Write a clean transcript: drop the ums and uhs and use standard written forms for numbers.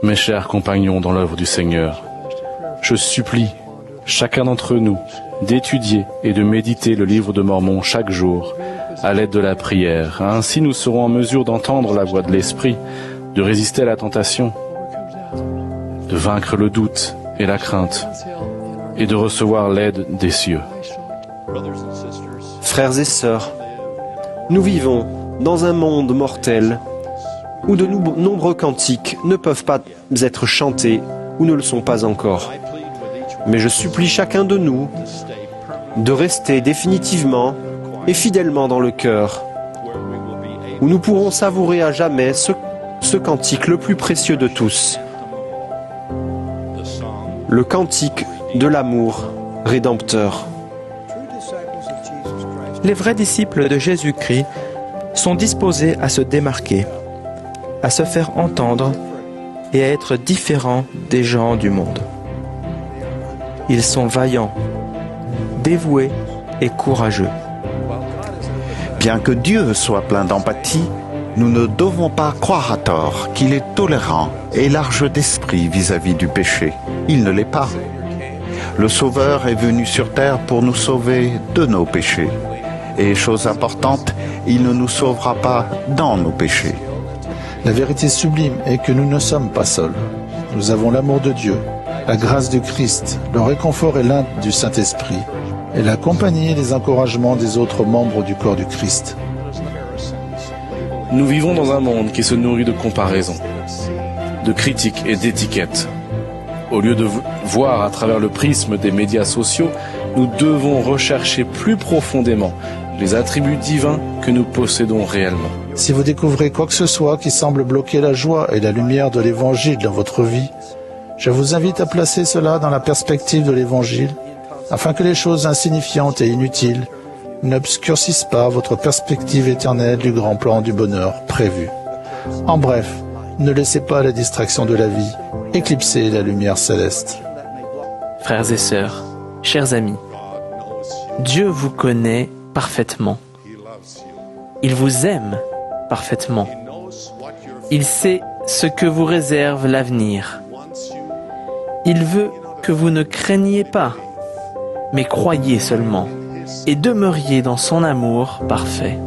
Mes chers compagnons dans l'œuvre du Seigneur, je supplie chacun d'entre nous d'étudier et de méditer le livre de Mormon chaque jour à l'aide de la prière. Ainsi nous serons en mesure d'entendre la voix de l'Esprit, de résister à la tentation, de vaincre le doute et la crainte et de recevoir l'aide des cieux. Frères et sœurs, nous vivons dans un monde mortel où de nombreux cantiques ne peuvent pas être chantés ou ne le sont pas encore. Mais je supplie chacun de nous de rester définitivement et fidèlement dans le cœur, où nous pourrons savourer à jamais ce cantique le plus précieux de tous, le cantique de l'amour rédempteur. Les vrais disciples de Jésus-Christ sont disposés à se démarquer, à se faire entendre et à être différents des gens du monde. Ils sont vaillants, dévoués et courageux. Bien que Dieu soit plein d'empathie, nous ne devons pas croire à tort qu'il est tolérant et large d'esprit vis-à-vis du péché. Il ne l'est pas. Le Sauveur est venu sur terre pour nous sauver de nos péchés. Et chose importante, il ne nous sauvera pas dans nos péchés. La vérité sublime est que nous ne sommes pas seuls. Nous avons l'amour de Dieu, la grâce du Christ, le réconfort et l'aide du Saint-Esprit, et la compagnie et les encouragements des autres membres du corps du Christ. Nous vivons dans un monde qui se nourrit de comparaisons, de critiques et d'étiquettes. Au lieu de voir à travers le prisme des médias sociaux, nous devons rechercher plus profondément les attributs divins que nous possédons réellement. Si vous découvrez quoi que ce soit qui semble bloquer la joie et la lumière de l'Évangile dans votre vie, je vous invite à placer cela dans la perspective de l'Évangile, afin que les choses insignifiantes et inutiles n'obscurcissent pas votre perspective éternelle du grand plan du bonheur prévu. En bref, ne laissez pas la distraction de la vie éclipser la lumière céleste. Frères et sœurs, chers amis, Dieu vous connaît parfaitement. Il vous aime parfaitement. Il sait ce que vous réserve l'avenir. Il veut que vous ne craigniez pas, mais croyez seulement et demeuriez dans son amour parfait.